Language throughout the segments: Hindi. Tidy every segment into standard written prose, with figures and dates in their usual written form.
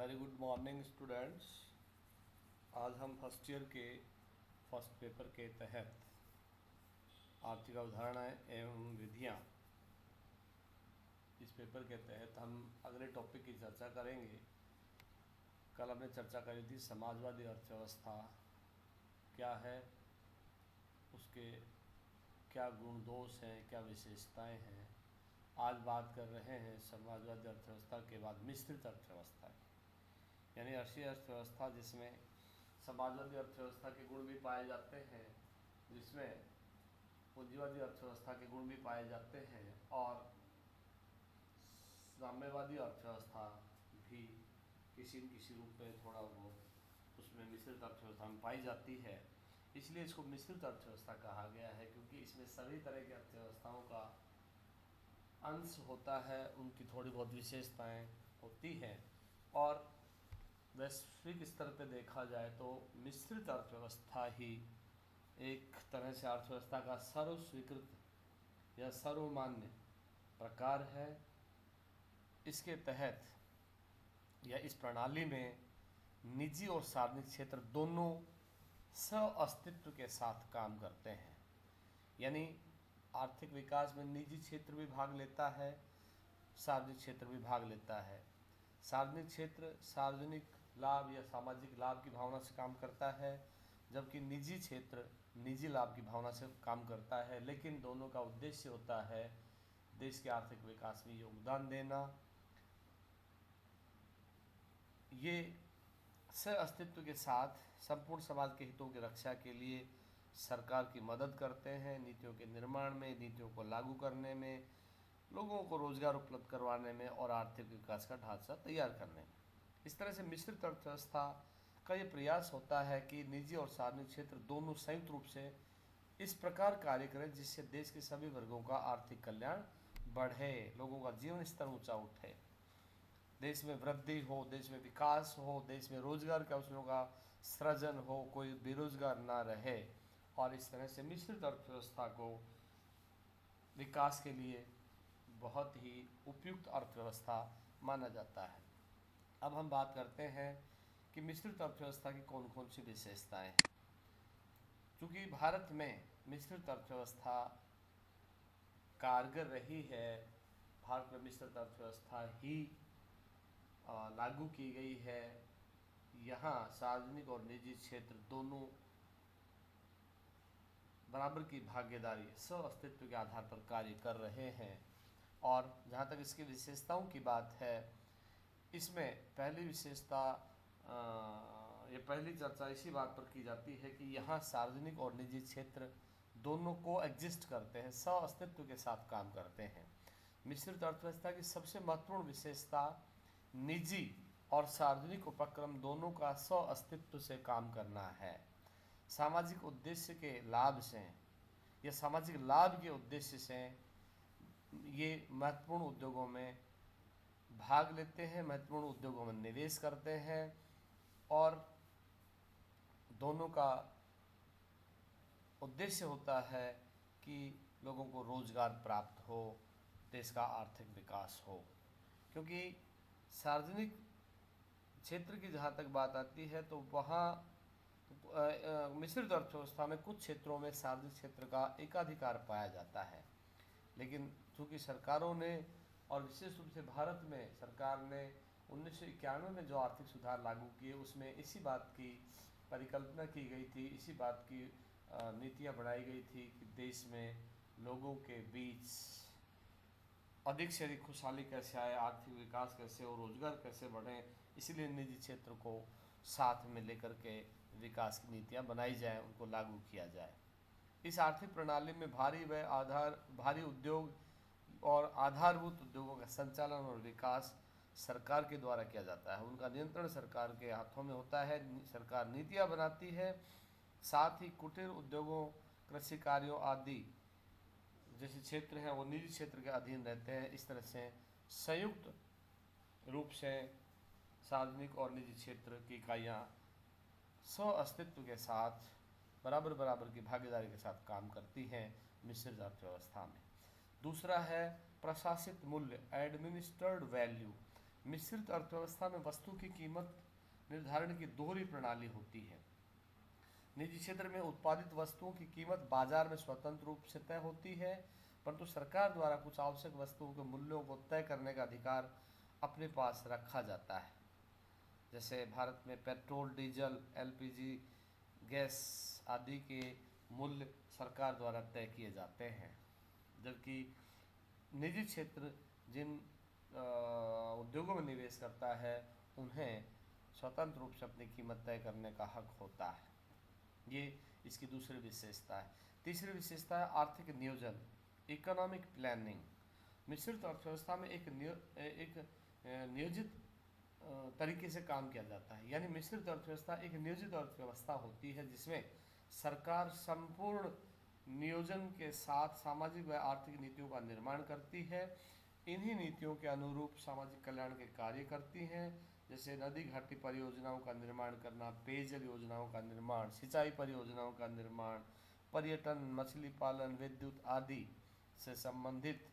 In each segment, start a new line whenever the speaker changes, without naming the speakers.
Very good morning students. आज हम फर्स्ट ईयर के फर्स्ट पेपर के तहत आर्थिक अवधारणाएं एवं विधियां, इस पेपर के तहत हम अगले टॉपिक की चर्चा करेंगे। कल हमने चर्चा करी थी समाजवादी अर्थव्यवस्था क्या है, उसके क्या गुण दोष हैं, क्या विशेषताएं हैं। आज बात कर रहे हैं समाजवादी अर्थव्यवस्था के बाद मिश्रित अर्थव्यवस्था, यानी ऐसी अर्थव्यवस्था जिसमें समाजवादी अर्थव्यवस्था के गुण भी पाए जाते हैं, जिसमें पूंजीवादी अर्थव्यवस्था के गुण भी पाए जाते हैं और साम्यवादी अर्थव्यवस्था भी किसी न किसी रूप में थोड़ा बहुत उसमें मिश्रित अर्थव्यवस्था में पाई जाती है। इसलिए इसको मिश्रित अर्थव्यवस्था कहा गया है, क्योंकि इसमें सभी तरह की अर्थव्यवस्थाओं का अंश होता है, उनकी थोड़ी बहुत विशेषताएं होती हैं। और वैश्विक स्तर पर देखा जाए तो मिश्रित अर्थव्यवस्था ही एक तरह से अर्थव्यवस्था का सर्वस्वीकृत या सर्वमान्य प्रकार है। इसके तहत या इस प्रणाली में निजी और सार्वजनिक क्षेत्र दोनों सह-अस्तित्व के साथ काम करते हैं, यानी आर्थिक विकास में निजी क्षेत्र भी भाग लेता है, सार्वजनिक क्षेत्र भी भाग लेता है। सार्वजनिक क्षेत्र सार्वजनिक लाभ या सामाजिक लाभ की भावना से काम करता है, जबकि निजी क्षेत्र निजी लाभ की भावना से काम करता है। लेकिन दोनों का उद्देश्य होता है देश के आर्थिक विकास में योगदान देना। ये सह अस्तित्व के साथ संपूर्ण समाज के हितों की रक्षा के लिए सरकार की मदद करते हैं, नीतियों के निर्माण में, नीतियों को लागू करने में, लोगों को रोजगार उपलब्ध करवाने में और आर्थिक विकास का ढांचा तैयार करने में। इस तरह से मिश्रित अर्थव्यवस्था का ये प्रयास होता है कि निजी और सार्वजनिक क्षेत्र दोनों संयुक्त रूप से इस प्रकार कार्य करें जिससे देश के सभी वर्गों का आर्थिक कल्याण बढ़े, लोगों का जीवन स्तर ऊंचा उठे, देश में वृद्धि हो, देश में विकास हो, देश में रोजगार के अवसरों का सृजन हो, कोई बेरोजगार ना रहे। और इस तरह से मिश्रित अर्थव्यवस्था को विकास के लिए बहुत ही उपयुक्त अर्थव्यवस्था माना जाता है। अब हम बात करते हैं कि मिश्रित अर्थव्यवस्था की कौन कौन सी विशेषताएं हैं। चूँकि भारत में मिश्रित अर्थव्यवस्था कारगर रही है, भारत में मिश्रित अर्थव्यवस्था ही लागू की गई है, यहाँ सार्वजनिक और निजी क्षेत्र दोनों बराबर की भागीदारी सह अस्तित्व के आधार पर कार्य कर रहे हैं। और जहाँ तक इसकी विशेषताओं की बात है, इसमें पहली विशेषता ये पहली चर्चा इसी बात पर की जाती है कि यहाँ सार्वजनिक और निजी क्षेत्र दोनों को एग्जिस्ट करते हैं, सह अस्तित्व के साथ काम करते हैं। मिश्रित अर्थव्यवस्था की सबसे महत्वपूर्ण विशेषता निजी और सार्वजनिक उपक्रम दोनों का सह अस्तित्व से काम करना है। सामाजिक उद्देश्य के लाभ से या सामाजिक लाभ के उद्देश्य से ये महत्वपूर्ण उद्योगों में भाग लेते हैं, महत्वपूर्ण उद्योगों में निवेश करते हैं और दोनों का उद्देश्य होता है कि लोगों को रोजगार प्राप्त हो, देश का आर्थिक विकास हो। क्योंकि सार्वजनिक क्षेत्र की जहाँ तक बात आती है तो वहाँ मिश्रित अर्थव्यवस्था में कुछ क्षेत्रों में सार्वजनिक क्षेत्र का एकाधिकार पाया जाता है, लेकिन चूँकि सरकारों ने और विशेष रूप से भारत में सरकार ने 1991 में जो आर्थिक सुधार लागू किए उसमें इसी बात की परिकल्पना की गई थी, इसी बात की नीतियाँ बनाई गई थी कि देश में लोगों के बीच अधिक से अधिक खुशहाली कैसे आए, आर्थिक विकास कैसे हो, रोजगार कैसे बढ़े। इसलिए निजी क्षेत्र को साथ में लेकर के विकास की नीतियाँ बनाई जाए, उनको लागू किया जाए। इस आर्थिक प्रणाली में भारी उद्योग और आधारभूत उद्योगों का संचालन और विकास सरकार के द्वारा किया जाता है, उनका नियंत्रण सरकार के हाथों में होता है, सरकार नीतियाँ बनाती है। साथ ही कुटीर उद्योगों, कृषि कार्यों आदि जैसे क्षेत्र हैं वो निजी क्षेत्र के अधीन रहते हैं। इस तरह से संयुक्त रूप से सार्वजनिक और निजी क्षेत्र की इकाइयाँ सह अस्तित्व के साथ बराबर बराबर की भागीदारी के साथ काम करती हैं मिश्रित अर्थव्यवस्था में। दूसरा है प्रशासित मूल्य, एडमिनिस्टर्ड वैल्यू, मिश्रित अर्थव्यवस्था में वस्तु की कीमत निर्धारण की दोहरी प्रणाली होती है। निजी क्षेत्र में उत्पादित वस्तुओं की कीमत बाजार में स्वतंत्र रूप से तय होती है, परंतु सरकार द्वारा कुछ आवश्यक वस्तुओं के मूल्यों को तय करने का अधिकार अपने पास रखा जाता है। जैसे भारत में पेट्रोल, डीजल, एलपीजी गैस आदि के मूल्य सरकार द्वारा तय किए जाते हैं, जबकि निजी क्षेत्र जिन उद्योगों में निवेश करता है उन्हें स्वतंत्र रूप से अपनी कीमत तय करने का हक होता है। ये इसकी दूसरी विशेषता है। तीसरी विशेषता है आर्थिक नियोजन, इकोनॉमिक प्लानिंग। मिश्रित अर्थव्यवस्था में एक नियोजित तरीके से काम किया जाता है। यानी मिश्रित अर्थव्यवस्था एक नियोजित अर्थव्यवस्था होती है जिसमें सरकार संपूर्ण नियोजन के साथ सामाजिक व आर्थिक नीतियों का निर्माण करती है। इन्हीं नीतियों के अनुरूप सामाजिक कल्याण के कार्य करती हैं, जैसे नदी घाटी परियोजनाओं का निर्माण करना, पेयजल योजनाओं का निर्माण, सिंचाई परियोजनाओं का निर्माण, पर्यटन, मछली पालन, विद्युत आदि से संबंधित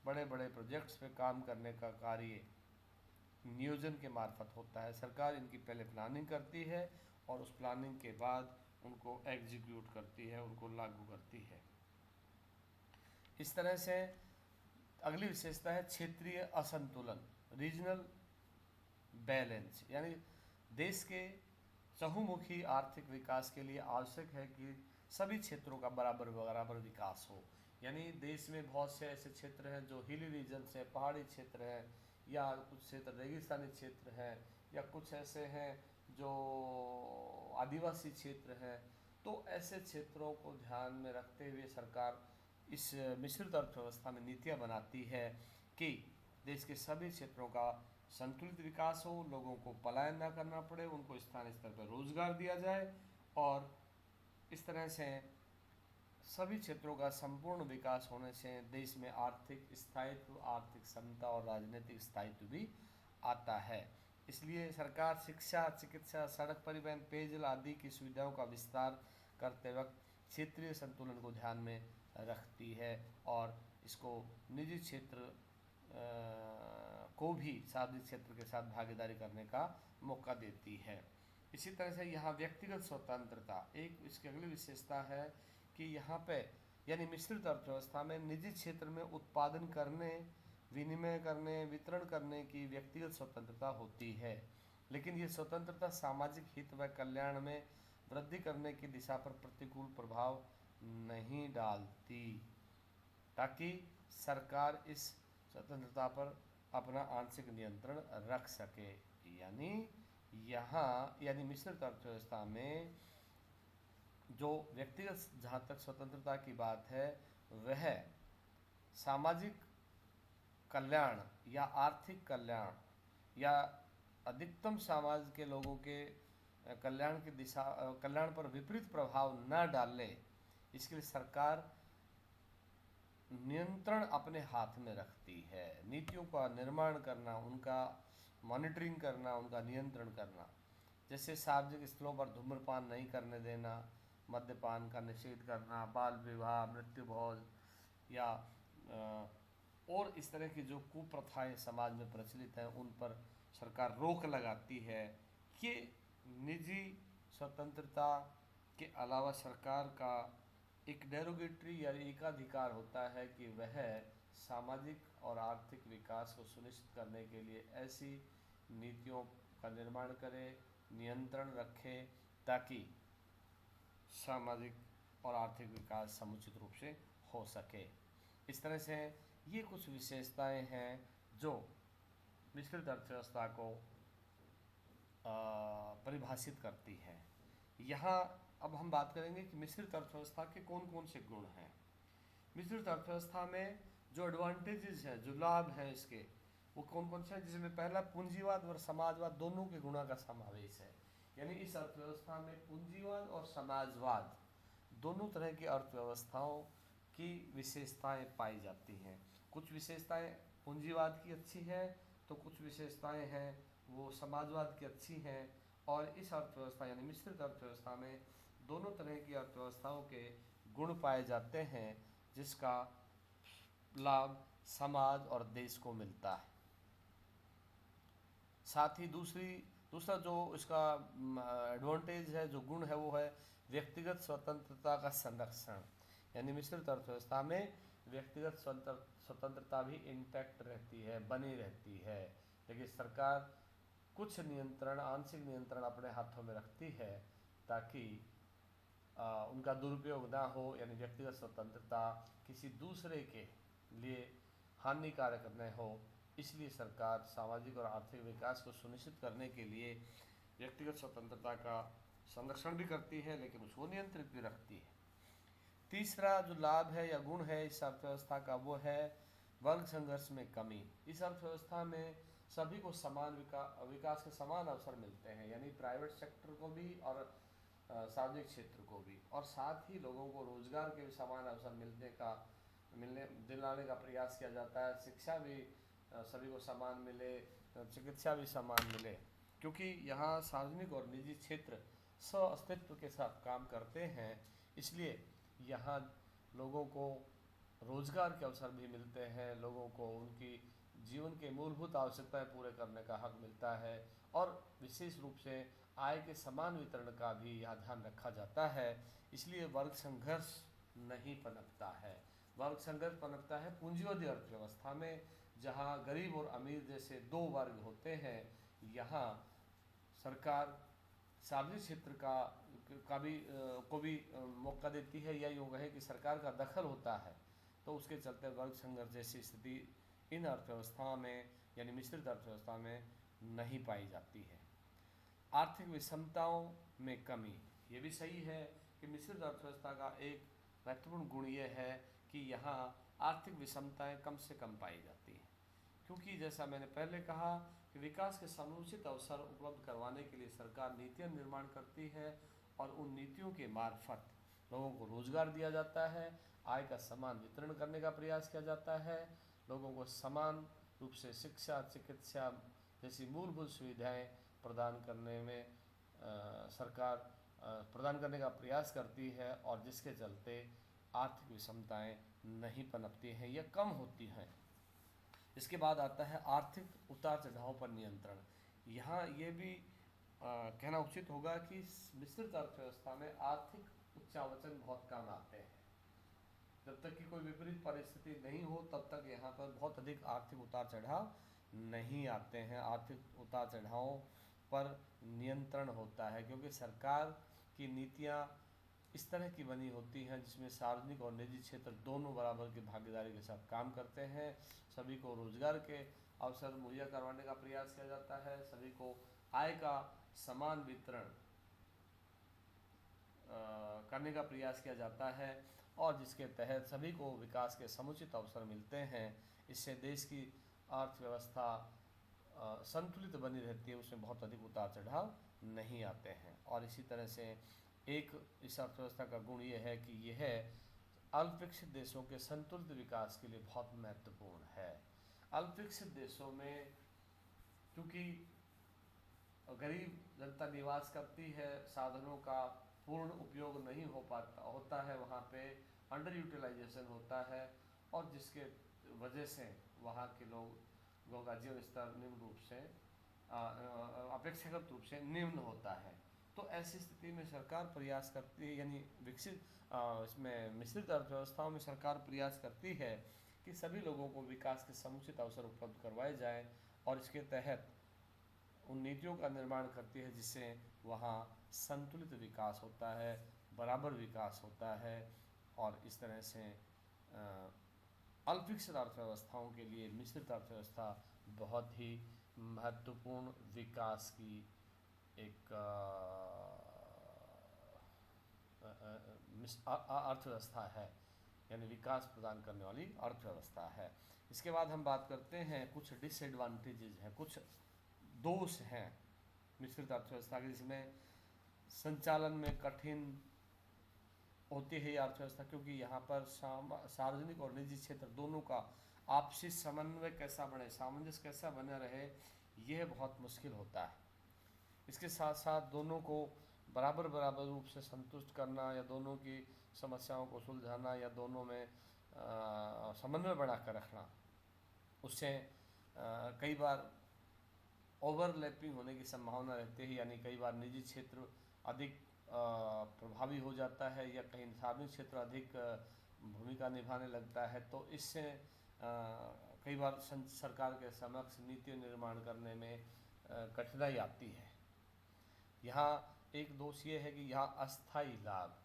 बड़े बड़े प्रोजेक्ट्स पे काम करने का कार्य नियोजन के मार्फत होता है। सरकार इनकी पहले प्लानिंग करती है और उस प्लानिंग के बाद उनको एग्जीक्यूट करती है, उनको लागू करती है। इस तरह से अगली विशेषता है क्षेत्रीय असंतुलन, रीजनल बैलेंस। यानी देश के चहुमुखी आर्थिक विकास के लिए आवश्यक है कि सभी क्षेत्रों का बराबर बराबर विकास हो। यानी देश में बहुत से ऐसे क्षेत्र हैं जो हिली रीजन से, पहाड़ी क्षेत्र हैं, या कुछ क्षेत्र रेगिस्तानी क्षेत्र हैं, या कुछ ऐसे हैं जो आदिवासी क्षेत्र हैं। तो ऐसे क्षेत्रों को ध्यान में रखते हुए सरकार इस मिश्रित अर्थव्यवस्था में नीतियाँ बनाती है कि देश के सभी क्षेत्रों का संतुलित विकास हो, लोगों को पलायन ना करना पड़े, उनको स्थानीय स्तर पर रोजगार दिया जाए और इस तरह से सभी क्षेत्रों का संपूर्ण विकास होने से देश में आर्थिक स्थायित्व, आर्थिक समता और राजनीतिक स्थायित्व भी आता है। इसलिए सरकार शिक्षा, चिकित्सा, सड़क परिवहन, पेयजल आदि की सुविधाओं का विस्तार करते वक्त क्षेत्रीय संतुलन को ध्यान में रखती है और इसको निजी क्षेत्र को भी सार्वजनिक क्षेत्र के साथ भागीदारी करने का मौका देती है। इसी तरह से यहाँ व्यक्तिगत स्वतंत्रता एक इसकी अगली विशेषता है कि यहाँ पे यानी मिश्रित अर्थव्यवस्था में निजी क्षेत्र में उत्पादन करने, विनिमय करने, वितरण करने की व्यक्तिगत स्वतंत्रता होती है, लेकिन ये स्वतंत्रता सामाजिक हित व कल्याण में वृद्धि करने की दिशा पर प्रतिकूल प्रभाव नहीं डालती, ताकि सरकार इस स्वतंत्रता पर अपना आंशिक नियंत्रण रख सके। यानी यहाँ यानी मिश्रित अर्थव्यवस्था में जो व्यक्तिगत जहाँ तक स्वतंत्रता की बात है वह सामाजिक कल्याण या आर्थिक कल्याण या अधिकतम समाज के लोगों के कल्याण पर विपरीत प्रभाव न डाले, इसके लिए सरकार नियंत्रण अपने हाथ में रखती है। नीतियों का निर्माण करना, उनका मॉनिटरिंग करना, उनका नियंत्रण करना, जैसे सार्वजनिक स्थलों पर धूम्रपान नहीं करने देना, मद्यपान का निषेध करना, बाल विवाह, मृत्यु भोज या और इस तरह की जो कुप्रथाएं समाज में प्रचलित हैं उन पर सरकार रोक लगाती है। कि निजी स्वतंत्रता के अलावा सरकार का एक डेरोगेटरी या एकाधिकार होता है कि वह सामाजिक और आर्थिक विकास को सुनिश्चित करने के लिए ऐसी नीतियों का निर्माण करे, नियंत्रण रखे, ताकि सामाजिक और आर्थिक विकास समुचित रूप से हो सके। इस तरह से ये कुछ विशेषताएं हैं जो मिश्रित अर्थव्यवस्था को परिभाषित करती है। यहाँ अब हम बात करेंगे कि मिश्रित अर्थव्यवस्था के कौन कौन से गुण हैं। मिश्रित अर्थव्यवस्था में जो एडवांटेजेस हैं, जो लाभ हैं इसके, वो कौन कौन से हैं, जिसमें पहला पूंजीवाद और समाजवाद दोनों के गुणों का समावेश है। यानी इस अर्थव्यवस्था में पूंजीवाद और समाजवाद दोनों तरह की अर्थव्यवस्थाओं की विशेषताएं पाई जाती हैं। कुछ विशेषताएं पूंजीवाद की अच्छी हैं तो कुछ विशेषताएं हैं वो समाजवाद की अच्छी हैं। और इस अर्थव्यवस्था यानी मिश्रित अर्थव्यवस्था में दोनों तरह की अर्थव्यवस्थाओं के गुण पाए जाते हैं, जिसका लाभ समाज और देश को मिलता है। साथ ही दूसरा जो इसका एडवांटेज है, जो गुण है, वो है व्यक्तिगत स्वतंत्रता का संरक्षण। यानी मिश्रित अर्थव्यवस्था में व्यक्तिगत स्वतंत्रता भी इंटैक्ट रहती है, बनी रहती है, लेकिन सरकार कुछ नियंत्रण, आंशिक नियंत्रण अपने हाथों में रखती है ताकि उनका दुरुपयोग ना हो। यानी व्यक्तिगत स्वतंत्रता किसी दूसरे के लिए हानिकारक न हो, इसलिए सरकार सामाजिक और आर्थिक विकास को सुनिश्चित करने के लिए व्यक्तिगत स्वतंत्रता का संरक्षण भी करती है, लेकिन उसको नियंत्रित भी रखती है। तीसरा जो लाभ है या गुण है इस अर्थव्यवस्था का, वो है वर्ग संघर्ष में कमी। इस अर्थव्यवस्था में सभी को समान विकास के समान अवसर मिलते हैं, यानी प्राइवेट सेक्टर को भी और सार्वजनिक क्षेत्र को भी, और साथ ही लोगों को रोजगार के भी समान अवसर मिलने दिलाने का प्रयास किया जाता है। शिक्षा भी सभी को समान मिले, चिकित्सा भी समान मिले, क्योंकि यहाँ सार्वजनिक और निजी क्षेत्र अस्तित्व के साथ काम करते हैं, इसलिए यहाँ लोगों को रोजगार के अवसर भी मिलते हैं, लोगों को उनकी जीवन के मूलभूत आवश्यकताएं पूरे करने का हक मिलता है, और विशेष रूप से आय के समान वितरण का भी यहाँ ध्यान रखा जाता है। इसलिए वर्ग संघर्ष नहीं पनपता है। वर्ग संघर्ष पनपता है पूंजीवादी अर्थव्यवस्था में, जहाँ गरीब और अमीर जैसे दो वर्ग होते हैं। यहाँ सरकार सार्वजनिक क्षेत्र को भी मौका देती है, या यूँ कहें कि सरकार का दखल होता है, तो उसके चलते वर्ग संघर्ष जैसी स्थिति इन अर्थव्यवस्था में, यानी मिश्रित अर्थव्यवस्था में नहीं पाई जाती है। आर्थिक विषमताओं में कमी, ये भी सही है कि मिश्रित अर्थव्यवस्था का एक महत्वपूर्ण गुण ये है कि यहाँ आर्थिक विषमताएं कम से कम पाई जाती हैं, क्योंकि जैसा मैंने पहले कहा कि विकास के समुचित अवसर उपलब्ध करवाने के लिए सरकार नीतियाँ निर्माण करती है, और उन नीतियों के मार्फत लोगों को रोजगार दिया जाता है, आय का समान वितरण करने का प्रयास किया जाता है, लोगों को समान रूप से शिक्षा, चिकित्सा जैसी मूलभूत सुविधाएं प्रदान करने में सरकार प्रदान करने का प्रयास करती है, और जिसके चलते आर्थिक विषमताएं नहीं पनपती हैं या कम होती हैं। इसके बाद आता है आर्थिक उतार चढ़ाव पर नियंत्रण। यहाँ ये भी कहना उचित होगा कि मिश्रित अर्थव्यवस्था में आर्थिक उच्चावचन बहुत कम आते हैं। जब तक कि कोई विपरीत परिस्थिति नहीं हो, तब तक यहाँ पर बहुत अधिक आर्थिक उतार चढ़ाव नहीं आते हैं। आर्थिक उतार चढ़ावों पर नियंत्रण होता है, क्योंकि सरकार की नीतियाँ इस तरह की बनी होती हैं जिसमें सार्वजनिक और निजी क्षेत्र दोनों बराबर की भागीदारी के साथ काम करते हैं। सभी को रोजगार के अवसर मुहैया करवाने का प्रयास किया जाता है, सभी को आय का समान वितरण करने का प्रयास किया जाता है, और जिसके तहत सभी को विकास के समुचित अवसर मिलते हैं। इससे देश की अर्थव्यवस्था संतुलित बनी रहती है, उसमें बहुत अधिक उतार चढ़ाव नहीं आते हैं। और इसी तरह से एक इस अर्थव्यवस्था का गुण ये है कि यह अल्पविकसित देशों के संतुलित विकास के लिए बहुत महत्वपूर्ण है। अल्पविकसित देशों में क्योंकि गरीब जनता निवास करती है, साधनों का पूर्ण उपयोग नहीं होता है, वहाँ पे अंडर यूटिलाइजेशन होता है, और जिसके वजह से वहाँ के लोगों का जीवन स्तर निम्न रूप से अपेक्षाकृत रूप से निम्न होता है। तो ऐसी स्थिति में सरकार प्रयास करती है, यानी इसमें मिश्रित अर्थव्यवस्थाओं में सरकार प्रयास करती है कि सभी लोगों को विकास के समुचित अवसर उपलब्ध करवाए जाएं, और इसके तहत उन नीतियों का निर्माण करती है जिससे वहाँ संतुलित विकास होता है, बराबर विकास होता है, और इस तरह से अल्पविकसित अर्थव्यवस्थाओं के लिए मिश्रित अर्थव्यवस्था बहुत ही महत्वपूर्ण विकास की एक अर्थव्यवस्था है, यानी विकास प्रदान करने वाली अर्थव्यवस्था है। इसके बाद हम बात करते हैं कुछ डिसएडवांटेजेस हैं, कुछ दोष हैं मिश्रित अर्थव्यवस्था के, जिसमें संचालन में कठिन होती है ये अर्थव्यवस्था, क्योंकि यहाँ पर सार्वजनिक और निजी क्षेत्र दोनों का आपसी समन्वय कैसा बने, सामंजस्य कैसा बना रहे, यह बहुत मुश्किल होता है। इसके साथ साथ दोनों को बराबर रूप से संतुष्ट करना, या दोनों की समस्याओं को सुलझाना, या दोनों में समन्वय बना कर रखना, उससे कई बार ओवरलैपिंग होने की संभावना रहती है, यानी कई बार निजी क्षेत्र अधिक प्रभावी हो जाता है या कहीं सार्वजनिक क्षेत्र अधिक भूमिका निभाने लगता है, तो इससे कई बार सरकार के समक्ष नीति निर्माण करने में कठिनाई आती है। यहाँ एक दोष ये है कि यहाँ अस्थायी लाभ,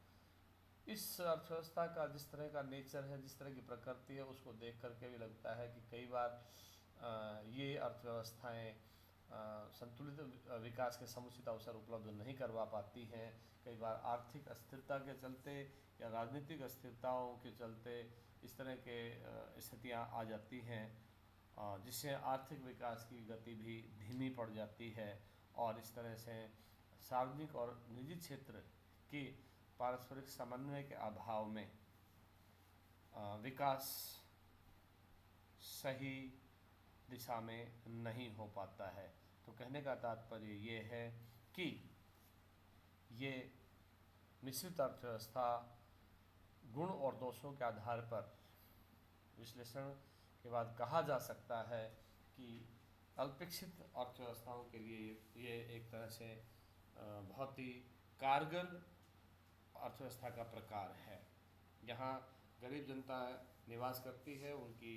इस अर्थव्यवस्था का जिस तरह का नेचर है, जिस तरह की प्रकृति है, उसको देख करके भी लगता है कि कई बार ये अर्थव्यवस्थाएं संतुलित विकास के समुचित अवसर उपलब्ध नहीं करवा पाती हैं। कई बार आर्थिक अस्थिरता के चलते या राजनीतिक अस्थिरताओं के चलते इस तरह के स्थितियां आ जाती हैं, जिससे आर्थिक विकास की गति भी धीमी पड़ जाती है और इस तरह से सार्वजनिक और निजी क्षेत्र की पारस्परिक समन्वय के अभाव में विकास सही दिशा में नहीं हो पाता है। तो कहने का तात्पर्य ये है कि ये मिश्रित अर्थव्यवस्था गुण और दोषों के आधार पर विश्लेषण के बाद कहा जा सकता है कि अल्पशिक्षित अर्थव्यवस्थाओं के लिए ये एक तरह से बहुत ही कारगर अर्थव्यवस्था का प्रकार है। यहाँ गरीब जनता निवास करती है, उनकी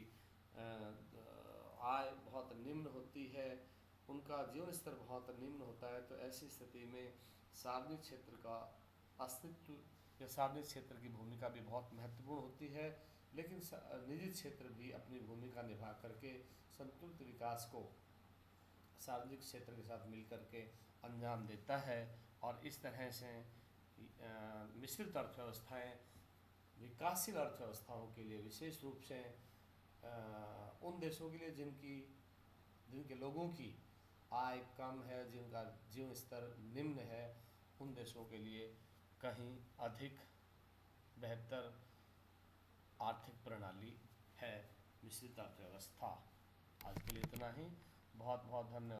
आय बहुत निम्न होती है, उनका जीवन स्तर बहुत निम्न होता है। तो ऐसी स्थिति में सार्वजनिक क्षेत्र का अस्तित्व या सार्वजनिक क्षेत्र की भूमिका भी बहुत महत्वपूर्ण होती है, लेकिन निजी क्षेत्र भी अपनी भूमिका निभा करके संतुलित विकास को सार्वजनिक क्षेत्र के साथ मिलकर के अंजाम देता है। और इस तरह से मिश्रित अर्थव्यवस्थाएं विकासशील अर्थव्यवस्थाओं के लिए, विशेष रूप से उन देशों के लिए जिनके लोगों की आय कम है, जिनका जीवन स्तर निम्न है, उन देशों के लिए कहीं अधिक बेहतर आर्थिक प्रणाली है मिश्रित अर्थव्यवस्था। आज के लिए इतना ही। बहुत बहुत धन्यवाद।